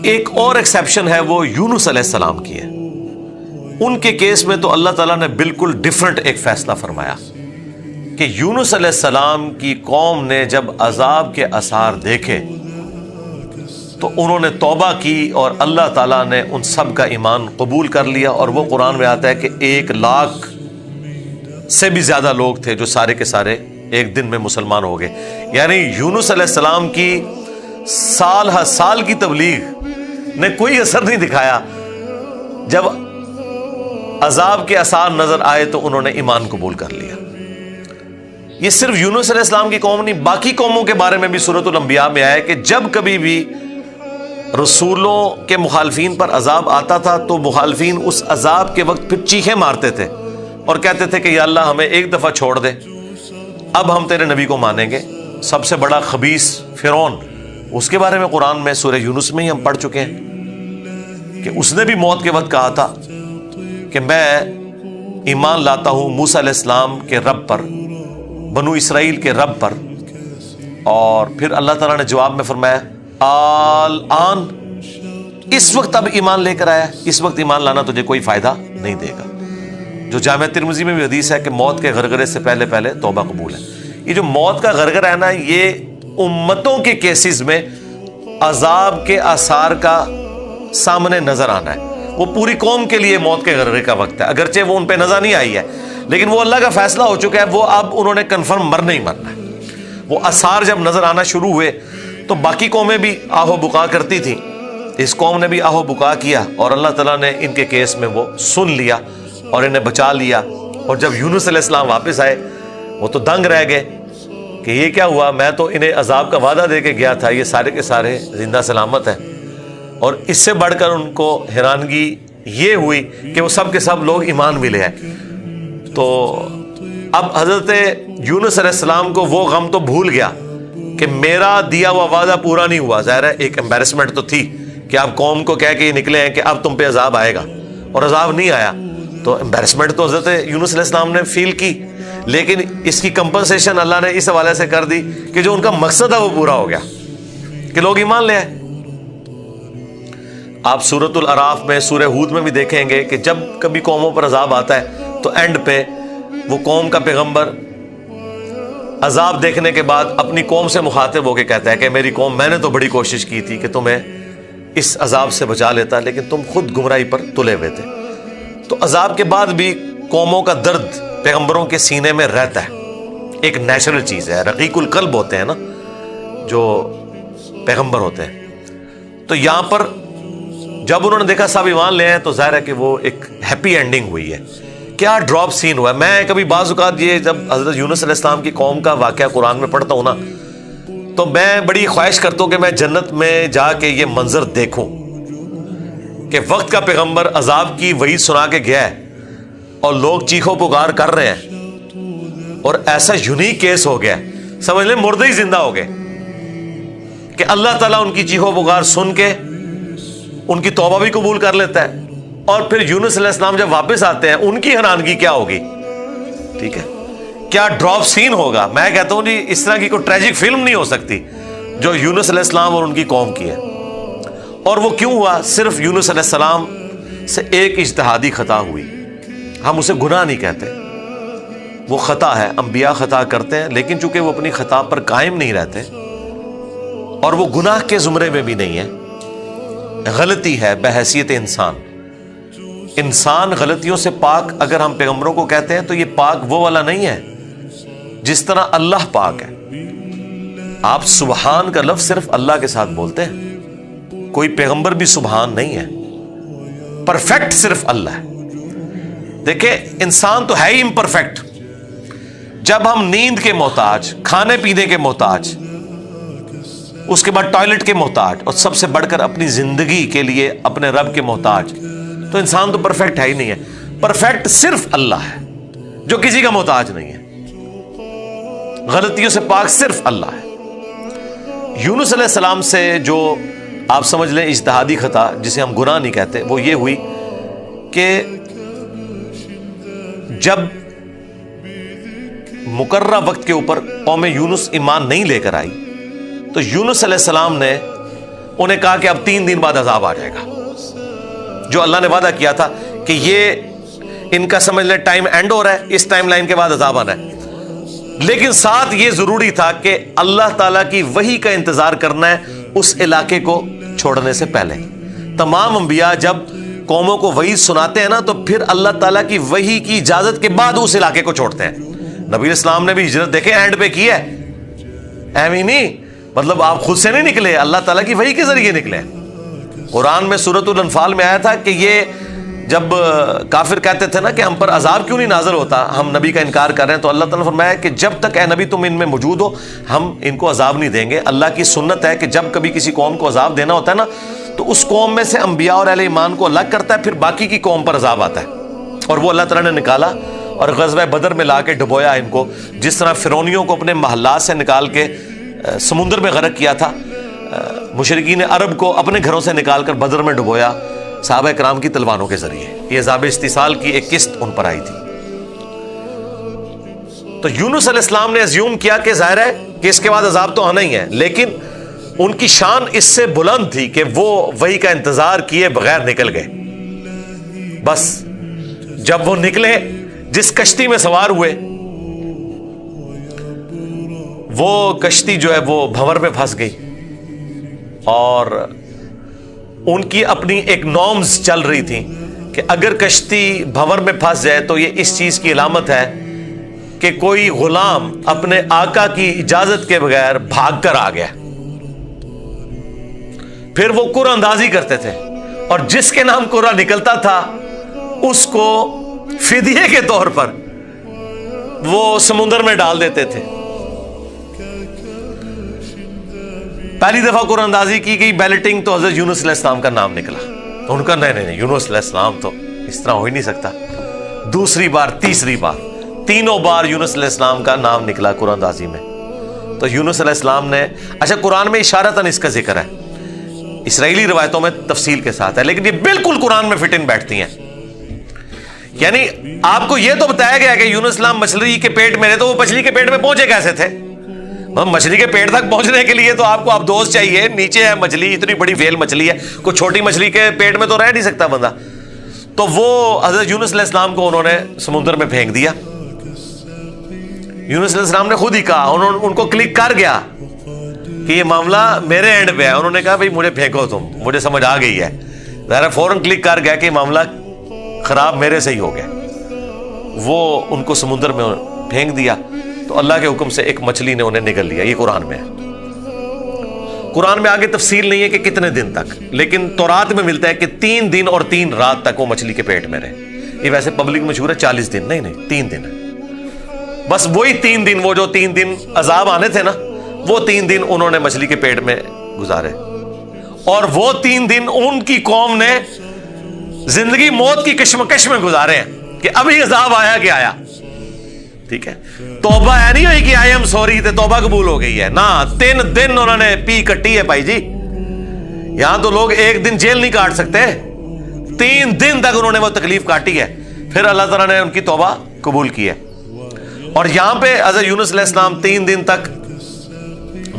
ایک اور ایکسیپشن ہے، وہ یونس علیہ السلام کی ہے۔ ان کے کیس میں تو اللہ تعالیٰ نے بالکل ڈیفرنٹ ایک فیصلہ فرمایا کہ یونس علیہ السلام کی قوم نے جب عذاب کے آثار دیکھے تو انہوں نے توبہ کی اور اللہ تعالیٰ نے ان سب کا ایمان قبول کر لیا، اور وہ قرآن میں آتا ہے کہ 1,00,000 سے بھی زیادہ لوگ تھے جو سارے کے سارے ایک دن میں مسلمان ہو گئے۔ یعنی یونس علیہ السلام کی سال ہر سال کی تبلیغ نے کوئی اثر نہیں دکھایا، جب عذاب کے آثار نظر آئے تو انہوں نے ایمان قبول کر لیا۔ یہ صرف یونس علیہ السلام کی قوم نہیں، باقی قوموں کے بارے میں بھی سورۃ الانبیاء میں آیا کہ جب کبھی بھی رسولوں کے مخالفین پر عذاب آتا تھا تو مخالفین اس عذاب کے وقت پھر چیخیں مارتے تھے اور کہتے تھے کہ یا اللہ ہمیں ایک دفعہ چھوڑ دے، اب ہم تیرے نبی کو مانیں گے۔ سب سے بڑا خبیث فرعون، اس کے بارے میں قرآن میں سورہ یونس میں ہی ہم پڑھ چکے ہیں کہ اس نے بھی موت کے وقت کہا تھا کہ میں ایمان لاتا ہوں موسیٰ علیہ السلام کے رب پر، بنو اسرائیل کے رب پر، اور پھر اللہ تعالیٰ نے جواب میں فرمایا آن، اس وقت اب ایمان لے کر آیا، اس وقت ایمان لانا تجھے کوئی فائدہ نہیں دے گا۔ جو جامعہ ترمذی میں بھی حدیث ہے کہ موت کے غرغرے سے پہلے پہلے توبہ قبول ہے۔ یہ جو موت کا غرغرہ ہے نا، یہ امتوں کے کیسز میں عذاب کے آثار کا سامنے نظر آنا ہے۔ وہ پوری قوم کے لیے موت کے غرغرے کا وقت ہے، اگرچہ وہ ان پہ نظر نہیں آئی ہے، لیکن وہ اللہ کا فیصلہ ہو چکا ہے، وہ اب انہوں نے کنفرم مرنا ہی مرنا ہے۔ وہ آثار جب نظر آنا شروع ہوئے تو باقی قومیں بھی آہو بکا کرتی تھیں، اس قوم نے بھی آہو بکا کیا، اور اللہ تعالیٰ نے ان کے کیس میں وہ سن لیا اور انہیں بچا لیا۔ اور جب یونس علیہ السلام واپس آئے وہ تو دنگ رہ گئے کہ یہ کیا ہوا، میں تو انہیں عذاب کا وعدہ دے کے گیا تھا، یہ سارے کے سارے زندہ سلامت ہیں۔ اور اس سے بڑھ کر ان کو حیرانگی یہ ہوئی کہ وہ سب کے سب لوگ ایمان ملے ہیں۔ تو اب حضرت یونس علیہ السلام کو وہ غم تو بھول گیا کہ میرا دیا ہوا وعدہ پورا نہیں ہوا۔ ظاہر ہے ایک امبیرسمنٹ تو تھی کہ آپ قوم کو کہہ کے یہ نکلے ہیں کہ اب تم پہ عذاب آئے گا، اور عذاب نہیں آیا، تو امبیرسمنٹ تو حضرت یونس علیہ السلام نے فیل کی، لیکن اس کی کمپنسیشن اللہ نے اس حوالے سے کر دی کہ جو ان کا مقصد ہے وہ پورا ہو گیا کہ لوگ ایمان لے آئے۔ آپ سورۃ الاعراف میں، سورہ ہود میں بھی دیکھیں گے کہ جب کبھی قوموں پر عذاب آتا ہے تو اینڈ پہ وہ قوم کا پیغمبر عذاب دیکھنے کے بعد اپنی قوم سے مخاطب ہو کے کہتا ہے کہ میری قوم، میں نے تو بڑی کوشش کی تھی کہ تمہیں اس عذاب سے بچا لیتا، لیکن تم خود گمراہی پر تلے ہوئے تھے۔ تو عذاب کے بعد بھی قوموں کا درد پیغمبروں کے سینے میں رہتا ہے، ایک نیچرل چیز ہے، رقیق القلب ہوتے ہیں نا جو پیغمبر ہوتے ہیں۔ تو یہاں پر جب انہوں نے دیکھا سب ایمان لے ہیں تو ظاہر ہے کہ وہ ایک ہیپی اینڈنگ ہوئی ہے۔ کیا ڈراپ سین ہوا ہے۔ میں کبھی بعض اوقات یہ جب حضرت یونس علیہ السلام کی قوم کا واقعہ قرآن میں پڑھتا ہوں نا تو میں بڑی خواہش کرتا ہوں کہ میں جنت میں جا کے یہ منظر دیکھوں کہ وقت کا پیغمبر عذاب کی وعید سنا کے گیا ہے اور لوگ چیخو پکار کر رہے ہیں، اور ایسا یونیک کیس ہو گیا، سمجھ لیں مردے ہی زندہ ہو گئے کہ اللہ تعالیٰ ان کی چیخو پکار سن کے ان کی توبہ بھی قبول کر لیتا ہے، اور پھر یونس علیہ السلام جب واپس آتے ہیں ان کی حیرانگی کیا ہوگی، ٹھیک ہے، کیا ڈراپ سین ہوگا۔ میں کہتا ہوں جی اس طرح کی کوئی ٹریجک فلم نہیں ہو سکتی جو یونس علیہ السلام اور ان کی قوم کی ہے۔ اور وہ کیوں ہوا؟ صرف یونس علیہ السلام سے ایک اجتہادی خطا ہوئی۔ ہم اسے گناہ نہیں کہتے، وہ خطا ہے، انبیاء خطا کرتے ہیں، لیکن چونکہ وہ اپنی خطا پر قائم نہیں رہتے اور وہ گناہ کے زمرے میں بھی نہیں ہے، غلطی ہے بحیثیت انسان۔ انسان غلطیوں سے پاک اگر ہم پیغمبروں کو کہتے ہیں تو یہ پاک وہ والا نہیں ہے جس طرح اللہ پاک ہے۔ آپ سبحان کا لفظ صرف اللہ کے ساتھ بولتے ہیں، کوئی پیغمبر بھی سبحان نہیں ہے، پرفیکٹ صرف اللہ ہے۔ دیکھیں انسان تو ہے ہی امپرفیکٹ، جب ہم نیند کے محتاج، کھانے پینے کے محتاج، اس کے بعد ٹوائلٹ کے محتاج، اور سب سے بڑھ کر اپنی زندگی کے لیے اپنے رب کے محتاج، تو انسان تو پرفیکٹ ہے ہی نہیں ہے۔ پرفیکٹ صرف اللہ ہے جو کسی کا محتاج نہیں ہے، غلطیوں سے پاک صرف اللہ ہے۔ یونس علیہ السلام سے جو آپ سمجھ لیں اجتہادی خطا، جسے ہم گناہ نہیں کہتے، وہ یہ ہوئی کہ جب مقررہ وقت کے اوپر قوم یونس ایمان نہیں لے کر آئی تو یونس علیہ السلام نے انہیں کہا کہ اب 3 دن بعد عذاب آ جائے گا، جو اللہ نے وعدہ کیا تھا کہ یہ ان کا سمجھ لیں ٹائم اینڈ ہو رہا ہے، اس ٹائم لائن کے بعد عذاب آنا ہے۔ لیکن ساتھ یہ ضروری تھا کہ اللہ تعالیٰ کی وحی کا انتظار کرنا ہے اس علاقے کو چھوڑنے سے پہلے۔ تمام انبیاء جب قوموں کو وحی سناتے ہیں نا تو پھر اللہ تعالیٰ کی وحی کی اجازت کے بعد اس علاقے کو چھوڑتے ہیں۔ نبی اسلام نے بھی ہجرت دیکھیں اینڈ پہ کی ہے، ایویں نہیں، مطلب آپ خود سے نہیں نکلے، اللہ تعالیٰ کی وحی کے ذریعے نکلے۔ قرآن میں سورۃ الانفال میں آیا تھا کہ یہ جب کافر کہتے تھے نا کہ ہم پر عذاب کیوں نہیں نازل ہوتا، ہم نبی کا انکار کر رہے ہیں، تو اللہ تعالیٰ نے فرمایا کہ جب تک اے نبی تم ان میں موجود ہو ہم ان کو عذاب نہیں دیں گے۔ اللہ کی سنت ہے کہ جب کبھی کسی قوم کو عذاب دینا ہوتا ہے نا تو اس قوم میں سے انبیاء اور اہل ایمان کو الگ کرتا ہے، پھر باقی کی قوم پر عذاب آتا ہے، اور وہ اللہ تعالیٰ نے نکالا اور غزوہ بدر میں لا کے ڈبویا ان کو، جس طرح فرعونیوں کو اپنے محلات سے نکال کے سمندر میں غرق کیا تھا، مشرکین عرب کو اپنے گھروں سے نکال کر بدر میں ڈبویا صحابہ کرام کی تلواروں کے ذریعے۔ یہ عذاب استیصال کی ایک قسط ان پر آئی تھی۔ تو یونس علیہ السلام نے ایزیوم کیا کہ ظاہر ہے کہ اس کے بعد عذاب تو آنا ہی ہے، لیکن ان کی شان اس سے بلند تھی کہ وہ وحی کا انتظار کیے بغیر نکل گئے۔ بس جب وہ نکلے، جس کشتی میں سوار ہوئے، وہ کشتی جو ہے وہ بھنور میں پھنس گئی، اور ان کی اپنی ایک نارمز چل رہی تھی کہ اگر کشتی بھنور میں پھنس جائے تو یہ اس چیز کی علامت ہے کہ کوئی غلام اپنے آقا کی اجازت کے بغیر بھاگ کر آ گیا۔ پھر وہ قرآن اندازی کرتے تھے، اور جس کے نام قرآن نکلتا تھا اس کو فدیے کے طور پر وہ سمندر میں ڈال دیتے تھے۔ پہلی دفعہ قرآن اندازی کی گئی، بیلٹنگ، تو حضرت یونس علیہ السلام کا نام نکلا، تو ان کا نہیں یونس علیہ السلام تو اس طرح ہو ہی نہیں سکتا۔ دوسری بار، تیسری بار، تینوں بار یونس علیہ السلام کا نام نکلا قرآن اندازی میں۔ تو یونس علیہ السلام نے، اچھا قرآن میں اشارتاً اس کا ذکر ہے، اسرائیلی روایتوں میں تفصیل کے ساتھ ہے، لیکن یہ بالکل قرآن میں فٹ ان بیٹھتی ہیں۔ یعنی آپ کو یہ تو بتایا گیا کہ یونس السلام مچھلی کے پیٹ میں رہے، تو وہ مچھلی کے پیٹ میں پہنچے کیسے تھے؟ مچھلی کے پیٹ تک پہنچنے کے لیے تو آپ کو دوست چاہیے، نیچے ہے مچھلی، اتنی بڑی ویل مچھلی ہے، کوئی چھوٹی مچھلی کے پیٹ میں تو رہ نہیں سکتا بندہ۔ تو وہ حضرت یونس علیہ السلام کو انہوں نے سمندر میں پھینک دیا۔ یونس علیہ السلام نے خود ہی کہا، ان کو کلک کر گیا کہ یہ معاملہ میرے اینڈ پہ ہے۔ انہوں نے کہا بھائی مجھے پھینکو، تم، مجھے سمجھ آ گئی ہے، ظاہر فوراً کلک کر گیا کہ یہ معاملہ خراب میرے سے ہی ہو گیا۔ وہ ان کو سمندر میں پھینک دیا، تو اللہ کے حکم سے ایک مچھلی نے انہیں نگل لیا۔ یہ قرآن میں ہے، قرآن میں آگے تفصیل نہیں ہے کہ کتنے دن تک، لیکن تورات میں ملتا ہے کہ 3 دن اور 3 رات تک وہ مچھلی کے پیٹ میں رہے۔ یہ ویسے پبلک مشہور ہے 40 دن، نہیں 3 دن ہے، بس وہی 3 دن، وہ جو 3 دن عذاب آنے تھے نا، وہ 3 دن انہوں نے مچھلی کے پیٹ میں گزارے، اور وہ 3 دن ان کی قوم نے زندگی موت کی کشمکش میں گزارے ہیں کہ ابھی عذاب آیا کہ آیا۔ ٹھیک ہے، توبہ ہے نہیں ہوئی کہ آئی ایم سوری تے توبہ قبول ہو گئی ہے، نہ 3 دن انہوں نے پی کٹی ہے بھائی جی۔ یہاں تو لوگ 1 دن جیل نہیں کاٹ سکتے، 3 دن تک انہوں نے وہ تکلیف کاٹی ہے، پھر اللہ تعالیٰ نے ان کی توبہ قبول کی ہے۔ اور یہاں پہ حضرت یونس علیہ السلام 3 دن تک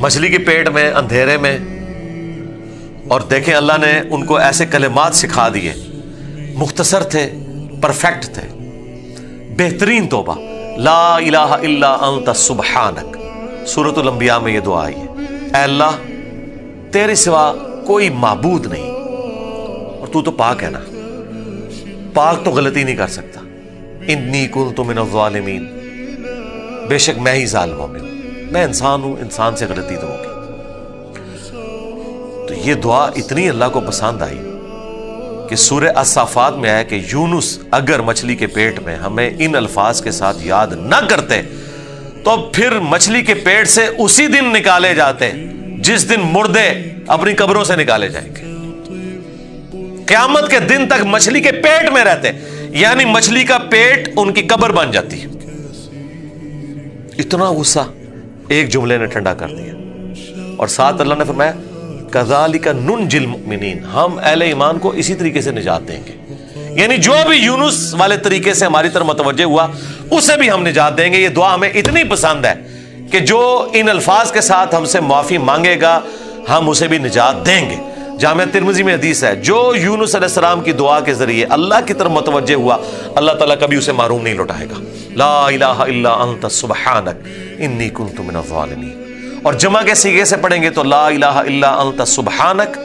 مچھلی کے پیٹ میں، اندھیرے میں، اور دیکھیں اللہ نے ان کو ایسے کلمات سکھا دیے، مختصر تھے، پرفیکٹ تھے، بہترین توبہ، لا الہ الا انت سبحانک۔ سورۃ الانبیاء میں یہ دعا آئی ہے، اے اللہ تیرے سوا کوئی معبود نہیں، اور تو پاک ہے نا، پاک تو غلطی نہیں کر سکتا، انی کنت من الظالمین، بے شک میں ہی ظالموں میں ہوں، میں انسان ہوں، انسان سے غلطی تو ہوگی۔ تو یہ دعا اتنی اللہ کو پسند آئی کہ سورہ الصافات میں آیا کہ یونس اگر مچھلی کے پیٹ میں ہمیں ان الفاظ کے ساتھ یاد نہ کرتے تو پھر مچھلی کے پیٹ سے اسی دن نکالے جاتے جس دن مردے اپنی قبروں سے نکالے جائیں گے، قیامت کے دن تک مچھلی کے پیٹ میں رہتے، یعنی مچھلی کا پیٹ ان کی قبر بن جاتی۔ اتنا غصہ ایک جملے نے ٹھنڈا کر دیا، اور ساتھ اللہ نے فرمایا کذالک ننجی المؤمنین، ہم اہل ایمان کو اسی طریقے سے نجات دیں گے، یعنی جو بھی یونس والے طریقے سے ہماری طرف متوجہ ہوا اسے بھی ہم نجات دیں گے۔ یہ دعا ہمیں اتنی پسند ہے کہ جو ان الفاظ کے ساتھ ہم سے معافی مانگے گا ہم اسے بھی نجات دیں گے۔ جامعہ ترمذی میں حدیث ہے، جو یونس علیہ السلام کی دعا کے ذریعے اللہ کی طرف متوجہ ہوا اللہ تعالیٰ کبھی اسے محروم نہیں لوٹائے گا۔ لا الہ الا انت سبحانک انی کنت من الظالمین۔ اور جمع کے صیغے سے پڑھیں گے تو لا الہ الا انت سبحانک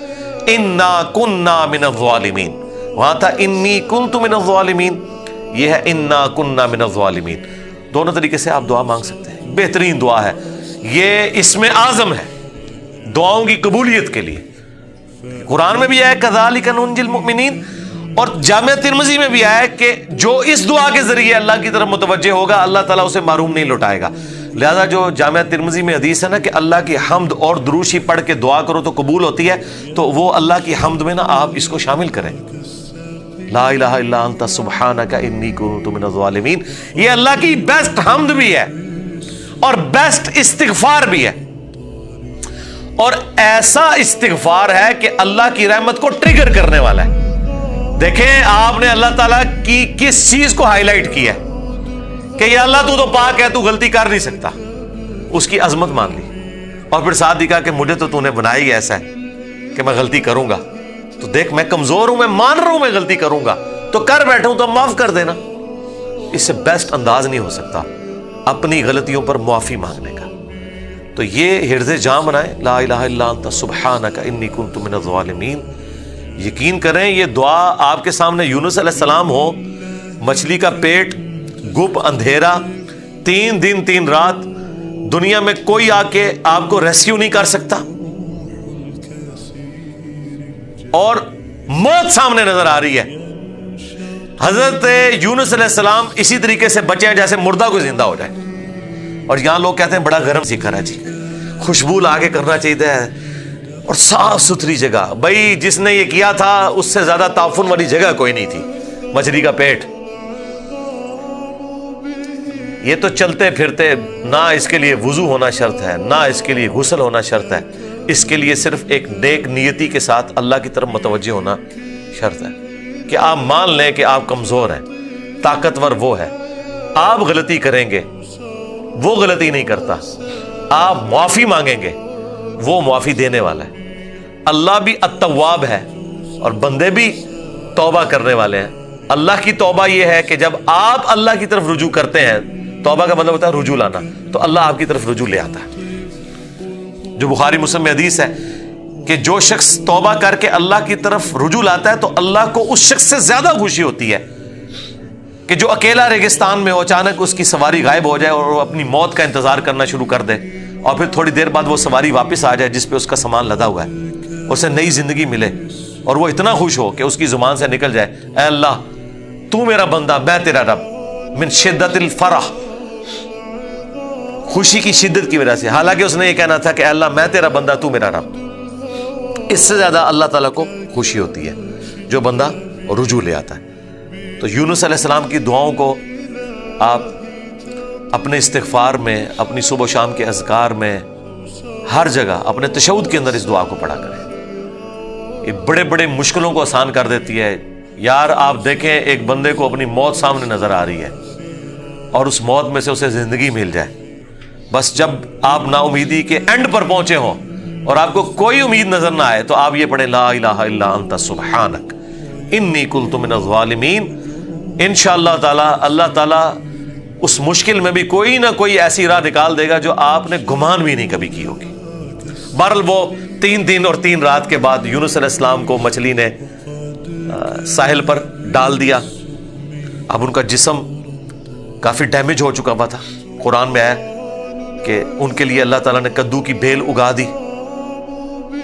انا کننا من الظالمین، وہاں تھا انی کنت من الظالمین، یہ ہے انا کننا من الظالمین۔ دونوں طریقے سے آپ دعا مانگ سکتے ہیں، بہترین دعا ہے یہ، اسم اعظم ہے دعاؤں کی قبولیت کے لیے۔ قرآن میں بھی آیا کذالک ننجی المؤمنین، اور جامعہ ترمذی میں بھی آیا کہ جو اس دعا کے ذریعے اللہ کی طرف متوجہ ہوگا اللہ تعالیٰ اسے محروم نہیں لوٹائے گا۔ لہذا جو جامعہ ترمذی میں حدیث ہے نا کہ اللہ کی حمد اور دروشی پڑھ کے دعا کرو تو قبول ہوتی ہے، تو وہ اللہ کی حمد میں نا آپ اس کو شامل کریں، لا الہ الا انت سبحانک انی کنت من الظالمین۔ یہ اللہ کی بیسٹ حمد بھی ہے اور بیسٹ استغفار بھی ہے، اور ایسا استغفار ہے کہ اللہ کی رحمت کو ٹریگر کرنے والا ہے۔ دیکھیں آپ نے اللہ تعالیٰ کی کس چیز کو ہائی لائٹ کیا ہے کہ یا اللہ تو پاک ہے، تو غلطی کر نہیں سکتا، اس کی عظمت مان لی، اور پھر ساتھ ہی کہا کہ مجھے تو نے بنایا ہی ایسا ہے کہ میں غلطی کروں گا، تو دیکھ میں کمزور ہوں، میں مان رہا ہوں میں غلطی کروں گا، تو کر بیٹھوں تو معاف کر دینا۔ اس سے بیسٹ انداز نہیں ہو سکتا اپنی غلطیوں پر معافی مانگنے کا۔ تو یہ حرز جاں بنائیں، لا الہ الا انت سبحانک انی کنت من الظالمین۔ یقین کریں یہ دعا آپ کے سامنے یونس علیہ السلام ہو، مچھلی کا پیٹ، گپ اندھیرا، 3 دن 3 رات، دنیا میں کوئی آ کے آپ کو ریسکیو نہیں کر سکتا، اور موت سامنے نظر آ رہی ہے۔ حضرت یونس علیہ السلام اسی طریقے سے بچے ہیں جیسے مردہ کو زندہ ہو جائے، اور یہاں لوگ کہتے ہیں بڑا گرم ذکر ہے جی، خوشبو لا کے کرنا چاہیے اور صاف ستھری جگہ۔ بھائی جس نے یہ کیا تھا اس سے زیادہ تعفن والی جگہ کوئی نہیں تھی، مچھلی کا پیٹ۔ یہ تو چلتے پھرتے، نہ اس کے لیے وضو ہونا شرط ہے، نہ اس کے لیے غسل ہونا شرط ہے، اس کے لیے صرف ایک نیک نیتی کے ساتھ اللہ کی طرف متوجہ ہونا شرط ہے کہ آپ مان لیں کہ آپ کمزور ہیں، طاقتور وہ ہے، آپ غلطی کریں گے وہ غلطی نہیں کرتا، آپ معافی مانگیں گے وہ معافی دینے والا ہے۔ اللہ بھی التواب ہے اور بندے بھی توبہ کرنے والے ہیں۔ اللہ کی توبہ یہ ہے کہ جب آپ اللہ کی طرف رجوع کرتے ہیں، توبہ کا مطلب ہوتا ہے رجوع لانا، تو اللہ آپ کی طرف رجوع لے آتا ہے۔ جو بخاری مسلم میں حدیث ہے کہ جو شخص توبہ کر کے اللہ کی طرف رجوع لاتا ہے تو اللہ کو اس شخص سے زیادہ خوشی ہوتی ہے کہ جو اکیلا ریگستان میں ہو، اچانک اس کی سواری غائب ہو جائے اور وہ اپنی موت کا انتظار کرنا شروع کر دے، اور پھر تھوڑی دیر بعد وہ سواری واپس آ جائے جس پہ اس کا سامان لدا ہوا ہے، اسے نئی زندگی ملے، اور وہ اتنا خوش ہو کہ اس کی زبان سے نکل جائے اے اللہ تو میرا بندہ میں تیرا رب، من شدت الفرح، خوشی کی شدت کی وجہ سے، حالانکہ اس نے یہ کہنا تھا کہ اے اللہ میں تیرا بندہ تو میرا رب۔ اس سے زیادہ اللہ تعالیٰ کو خوشی ہوتی ہے جو بندہ رجوع لے آتا ہے۔ تو یونس علیہ السلام کی دعاؤں کو آپ اپنے استغفار میں، اپنی صبح و شام کے اذکار میں، ہر جگہ اپنے تشہد کے اندر اس دعا کو پڑھا کریں، یہ بڑے بڑے مشکلوں کو آسان کر دیتی ہے۔ یار آپ دیکھیں ایک بندے کو اپنی موت سامنے نظر آ رہی ہے اور اس موت میں سے اسے زندگی مل جائے، بس جب آپ نا امیدی کے اینڈ پر پہنچے ہوں اور آپ کو کوئی امید نظر نہ آئے تو آپ یہ پڑھیں لا الہ الا انت سبحانک انی کنت من الظالمین۔ انشاءاللہ تعالی اللہ تعالیٰ اس مشکل میں بھی کوئی نہ کوئی ایسی راہ نکال دے گا جو آپ نے گمان بھی نہیں کبھی کی ہوگی۔ بہرحال وہ 3 دن اور 3 رات کے بعد یونس علیہ السلام کو مچھلی نے ساحل پر ڈال دیا۔ اب ان کا جسم کافی ڈیمیج ہو چکا ہوا تھا، قرآن میں آیا کہ ان کے لیے اللہ تعالیٰ نے کدو کی بیل اگا دی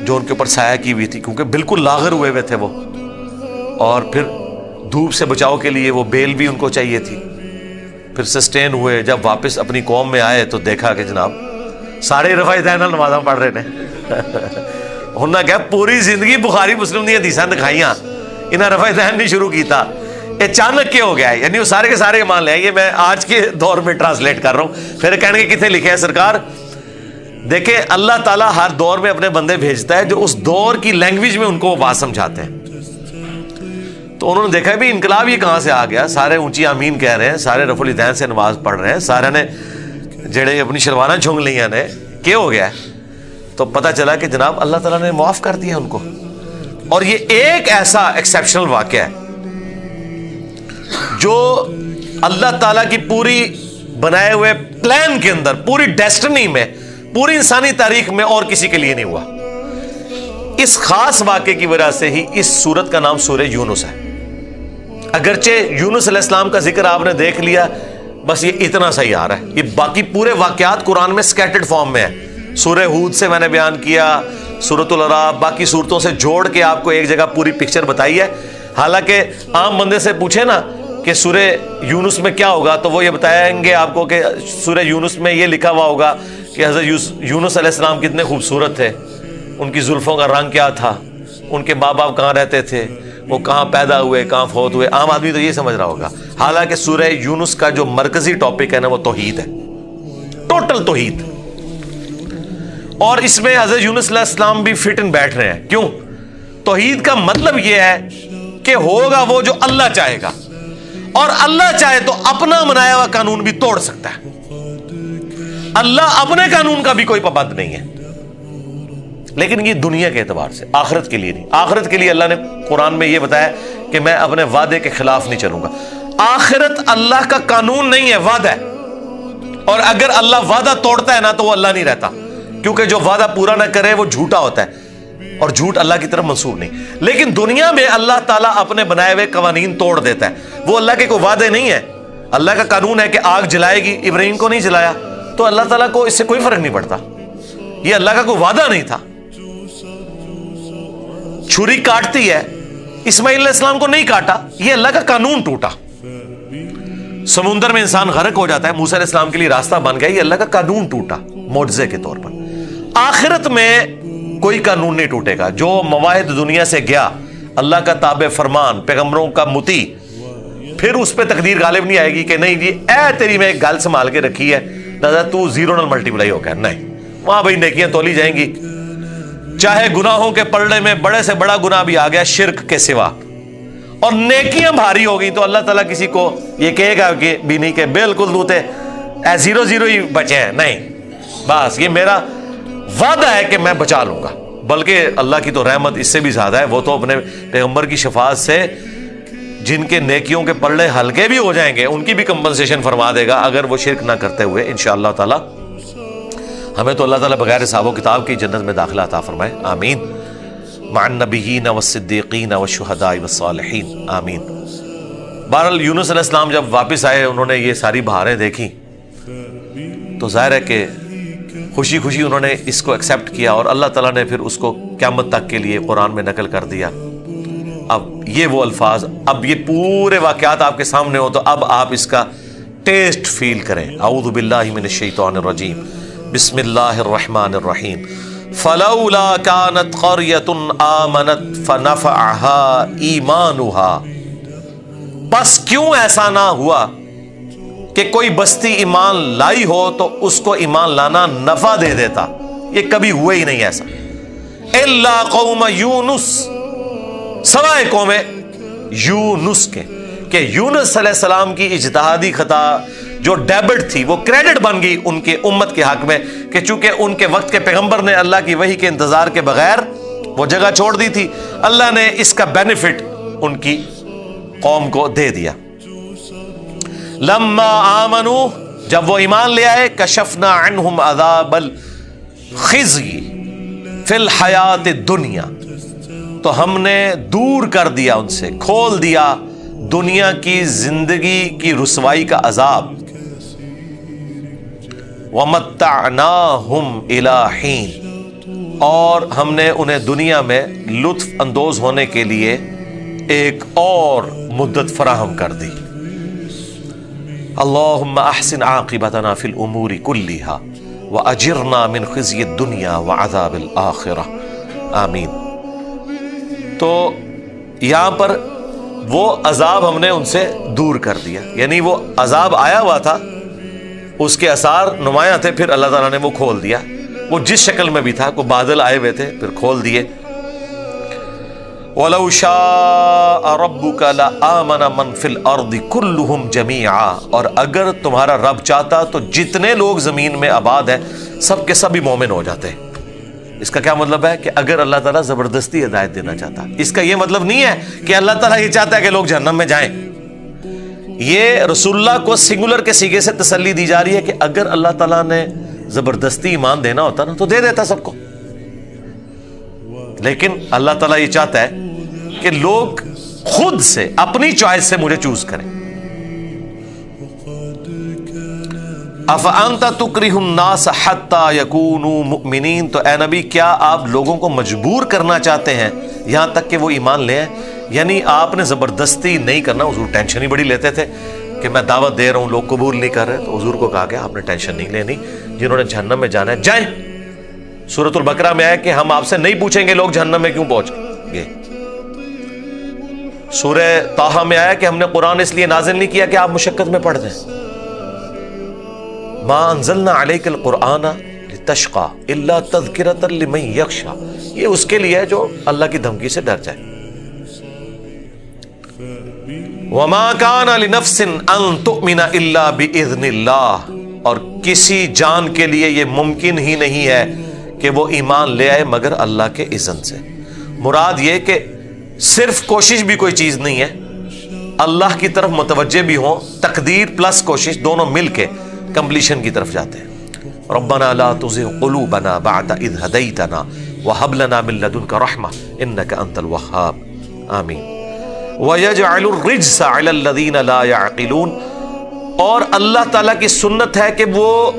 جو ان کے اوپر سایہ کی ہوئی تھی، کیونکہ بالکل لاغر ہوئے ہوئے تھے وہ، اور پھر دھوپ سے بچاؤ کے لیے وہ بیل بھی ان کو چاہیے تھی۔ پھر سسٹین ہوئے، جب واپس اپنی قوم میں آئے تو دیکھا کہ جناب سارے رفع دین نمازاں پڑھ رہے نے۔ انہوں نے کہا پوری زندگی بخاری مسلم دی حدیثاں دکھائیاں، انہیں رفع دین نہیں شروع کیتا، اچانک کیا ہو گیا ہے؟ یعنی وہ سارے کے سارے مان لیں۔ یہ میں آج کے دور میں ٹرانسلیٹ کر رہا ہوں، پھر کہنے کے کتنے لکھے ہیں سرکار؟ دیکھیں اللہ تعالیٰ ہر دور میں اپنے بندے بھیجتا ہے جو اس دور کی لینگویج میں ان کو بات سمجھاتے ہیں۔ تو انہوں نے دیکھا بھی انقلاب یہ کہاں سے آ گیا، سارے اونچی آمین کہہ رہے ہیں، سارے رفع الیدین سے نماز پڑھ رہے ہیں، سارے نے جڑے اپنی شلواریں چھنگ لیاں نے کیا ہو گیا ہے؟ تو پتہ چلا کہ جناب اللہ تعالیٰ نے معاف کر دیا ان کو. اور یہ ایک ایسا ایکسیپشنل واقعہ ہے جو اللہ تعالیٰ کی پوری بنائے ہوئے پلان کے اندر، پوری ڈیسٹنی میں، پوری انسانی تاریخ میں اور کسی کے لیے نہیں ہوا. اس خاص واقعے کی وجہ سے ہی اس سورت کا نام سورہ یونس ہے. اگرچہ یونس علیہ السلام کا ذکر آپ نے دیکھ لیا، بس یہ اتنا صحیح آ رہا ہے. یہ باقی پورے واقعات قرآن میں سکیٹرڈ فارم میں ہے. سورہ ہود سے میں نے بیان کیا، سورۃ الاعراف، باقی صورتوں سے جوڑ کے آپ کو ایک جگہ پوری پکچر بتائی ہے. حالانکہ عام بندے سے پوچھے نا کہ سورہ یونس میں کیا ہوگا تو وہ یہ بتائیں گے آپ کو کہ سورہ یونس میں یہ لکھا ہوا ہوگا کہ حضرت یونس علیہ السلام کتنے خوبصورت تھے، ان کی زلفوں کا رنگ کیا تھا، ان کے ماں باپ کہاں رہتے تھے، وہ کہاں پیدا ہوئے، کہاں فوت ہوئے. عام آدمی تو یہ سمجھ رہا ہوگا. حالانکہ سورہ یونس کا جو مرکزی ٹاپک ہے نا وہ توحید ہے، ٹوٹل توحید. اور اس میں حضرت یونس علیہ السلام بھی فٹ ان بیٹھ رہے ہیں. کیوں؟ توحید کا مطلب یہ ہے کہ ہوگا وہ جو اللہ چاہے گا، اور اللہ چاہے تو اپنا بنایا ہوا قانون بھی توڑ سکتا ہے. اللہ اپنے قانون کا بھی کوئی پابند نہیں ہے. لیکن یہ دنیا کے اعتبار سے، آخرت کے لیے نہیں. آخرت کے لیے اللہ نے قرآن میں یہ بتایا کہ میں اپنے وعدے کے خلاف نہیں چلوں گا. آخرت اللہ کا قانون نہیں ہے، وعدہ ہے. اور اگر اللہ وعدہ توڑتا ہے نا تو وہ اللہ نہیں رہتا، کیونکہ جو وعدہ پورا نہ کرے وہ جھوٹا ہوتا ہے، اور جھوٹ اللہ کی طرف منسوب نہیں. لیکن دنیا میں اللہ تعالیٰ اپنے بنائے ہوئے قوانین توڑ دیتا ہے. وہ اللہ کے کوئی وعدے نہیں ہے. اللہ کا قانون ہے کہ آگ جلائے گی، ابراہیم کو نہیں جلایا تو اللہ تعالیٰ کو اس سے کوئی فرق نہیں پڑتا. یہ اللہ کا کوئی وعدہ نہیں تھا. چھری کاٹتی ہے، اسماعیل علیہ السلام کو نہیں کاٹا، یہ اللہ کا قانون ٹوٹا. سمندر میں انسان غرق ہو جاتا ہے، موسیٰ علیہ السلام کے لیے راستہ بن گیا، یہ اللہ کا قانون ٹوٹا معجزے کے طور پر. آخرت میں کوئی قانون نہیں ٹوٹے گا. جو مواہد دنیا سے گیا، اللہ کا تابع فرمان، پیغمبروں کا مطیع، پھر اس پہ تقدیر غالب نہیں آئے گی کہ نہیں جی اے تیری میں ایک گل سنبھال کے رکھی ہے دادا تو زیرو نل ملٹیپلائی ہو گیا. نہیں، وہاں بھائی نیکیاں تولی جائیں گی. چاہے گناہوں کے پلڑے میں بڑے سے بڑا گناہ بھی آ گیا شرک کے سوا، اور نیکیاں بھاری ہو گئی تو اللہ تعالیٰ کسی کو یہ کہے گا کہ بھی نہیں کہ بالکل دوتے اے زیرو زیرو ہی بچے ہیں. نہیں، بس یہ میرا وعدہ ہے کہ میں بچا لوں گا. بلکہ اللہ کی تو رحمت اس سے بھی زیادہ ہے. وہ تو اپنے پیغمبر کی شفاعت سے جن کے نیکیوں کے پلڑے ہلکے بھی ہو جائیں گے ان کی بھی کمپنسیشن فرما دے گا اگر وہ شرک نہ کرتے ہوئے. انشاءاللہ تعالی ہمیں تو اللہ تعالیٰ بغیر حساب و کتاب کی جنت میں داخلہ عطا فرمائے. آمین. مع النبیین والصدیقین والشہداء والصالحین. آمین. بہرحال یونس علیہ السلام جب واپس آئے، انہوں نے یہ ساری بہاریں دیکھی تو ظاہر ہے کہ خوشی خوشی انہوں نے اس کو ایکسیپٹ کیا، اور اللہ تعالیٰ نے پھر اس کو قیامت تک کے لیے قرآن میں نقل کر دیا. اب یہ وہ الفاظ، اب یہ پورے واقعات آپ کے سامنے ہو تو اب آپ اس کا ٹیسٹ فیل کریں. اعوذ باللہ من الشیطان الرجیم، بسم اللہ الرحمن الرحیم. فلولا كانت قرية آمنت فنفعها ایمانها، بس کیوں ایسا نہ ہوا کہ کوئی بستی ایمان لائی ہو تو اس کو ایمان لانا نفع دے دیتا. یہ کبھی ہوا ہی نہیں ایسا. الا قوم یونس، سوائے قوم یونس کے، کہ یونس علیہ السلام کی اجتہادی خطا جو ڈیبٹ تھی وہ کریڈٹ بن گئی ان کے امت کے حق میں، کہ چونکہ ان کے وقت کے پیغمبر نے اللہ کی وحی کے انتظار کے بغیر وہ جگہ چھوڑ دی تھی، اللہ نے اس کا بینیفٹ ان کی قوم کو دے دیا. لما آمنوا، جب وہ ایمان لے آئے، کشفنا عنہم عذاب الخزی فی الحیات الدنیا، تو ہم نے دور کر دیا ان سے، کھول دیا دنیا کی زندگی کی رسوائی کا عذاب. وَمَتَّعْنَاهُمْ إِلَىٰ حِينٍ، اور ہم نے انہیں دنیا میں لطف اندوز ہونے کے لیے ایک اور مدت فراہم کر دی. اللہم احسن عاقبتنا فی الامور کلہا واجرنا من خزی الدنیا وعذاب الآخرہ. آمین. تو یہاں پر وہ عذاب ہم نے ان سے دور کر دیا، یعنی وہ عذاب آیا ہوا تھا، اس کے اثار نمایاں تھے، پھر اللہ تعالیٰ نے وہ کھول دیا. وہ جس شکل میں بھی تھا، کوئی بادل آئے ہوئے تھے، پھر کھول دیے. وَلَوْ شَاءَ رَبُّكَ لَآمَنَ مَنْ فِي الْأَرْضِ كُلُّهُمْ جَمِيعًا، اور اگر تمہارا رب چاہتا تو جتنے لوگ زمین میں آباد ہیں سب کے سب ہی مومن ہو جاتے۔ اس کا کیا مطلب ہے کہ اگر اللہ تعالیٰ زبردستی ہدایت دینا چاہتا، اس کا یہ مطلب نہیں ہے کہ اللہ تعالیٰ یہ چاہتا ہے کہ لوگ جہنم میں جائیں۔ یہ رسول اللہ کو سنگولر کے سیغے سے تسلی دی جا رہی ہے کہ اگر اللہ تعالیٰ نے زبردستی ایمان دینا ہوتا نا تو دے دیتا سب کو، لیکن اللہ تعالیٰ یہ چاہتا ہے کہ لوگ خود سے اپنی چوائس سے مجھے چوز کریں۔ افانت تکرہ الناس حتی یکونوا مؤمنین، تو اے نبی کیا آپ لوگوں کو مجبور کرنا چاہتے ہیں یہاں تک کہ وہ ایمان لے آئیں؟ یعنی آپ نے زبردستی نہیں کرنا۔ حضور ٹینشن ہی بڑی لیتے تھے کہ میں دعوت دے رہا ہوں لوگ قبول نہیں کر رہے، تو حضور کو کہا گیا آپ نے ٹینشن نہیں لینی، جنہوں نے جہنم میں جانا ہے جائیں۔ سورۃ البقرہ میں ہے کہ ہم آپ سے نہیں پوچھیں گے لوگ جہنم میں کیوں پہنچ گئے۔ سورہ طٰہٰ میں آیا کہ ہم نے قرآن اس لیے نازل نہیں کیا کہ آپ مشقت میں پڑھ دیں۔ ما انزلنا علیک القرآن لتشقى الا تذکرۃ لمن یخشی، یہ اس کے لیے ہے جو اللہ کی دھمکی سے ڈر جائے۔ وما کان لنفس ان تؤمن الا باذن اللہ، اور کسی جان کے لیے یہ ممکن ہی نہیں ہے کہ وہ ایمان لے آئے مگر اللہ کے اذن سے۔ مراد یہ کہ صرف کوشش بھی کوئی چیز نہیں ہے، اللہ کی طرف متوجہ بھی ہوں، تقدیر پلس کوشش دونوں مل کے کمپلیشن کی طرف جاتے ہیں۔ ربنا لا تزغ قلوبنا بعد اذ ہدیتنا وہب لنا من لدنک رحمہ انک انت الوہاب، آمین۔ وَيَجْعَلُ الرِّجْسَ عَلَى الَّذِينَ لَا يَعْقِلُونَ، اور اللہ تعالیٰ کی سنت ہے کہ وہ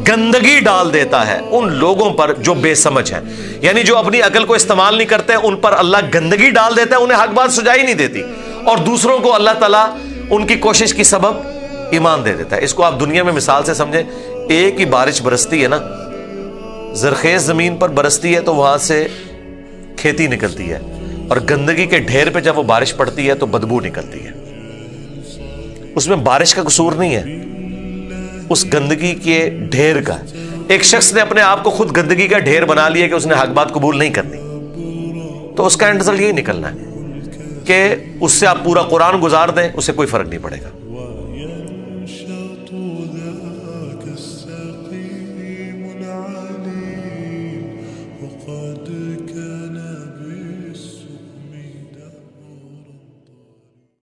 گندگی ڈال دیتا ہے ان لوگوں پر جو بے سمجھ ہیں، یعنی جو اپنی عقل کو استعمال نہیں کرتے ان پر اللہ گندگی ڈال دیتا ہے، انہیں حق بات سجائی نہیں دیتی، اور دوسروں کو اللہ تعالیٰ ان کی کوشش کی سبب ایمان دے دیتا ہے۔ اس کو آپ دنیا میں مثال سے سمجھیں، ایک ہی بارش برستی ہے نا، زرخیز زمین پر برستی ہے تو وہاں سے کھیتی نکلتی ہے، اور گندگی کے ڈھیر پہ جب وہ بارش پڑتی ہے تو بدبو نکلتی ہے۔ اس میں بارش کا قصور نہیں ہے، اس گندگی کے ڈھیر کا۔ ایک شخص نے اپنے آپ کو خود گندگی کا ڈھیر بنا لیا کہ اس نے حق بات قبول نہیں کرنی، تو اس کا اینڈ رزلٹ یہی نکلنا ہے کہ اس سے آپ پورا قرآن گزار دیں، اسے کوئی فرق نہیں پڑے گا۔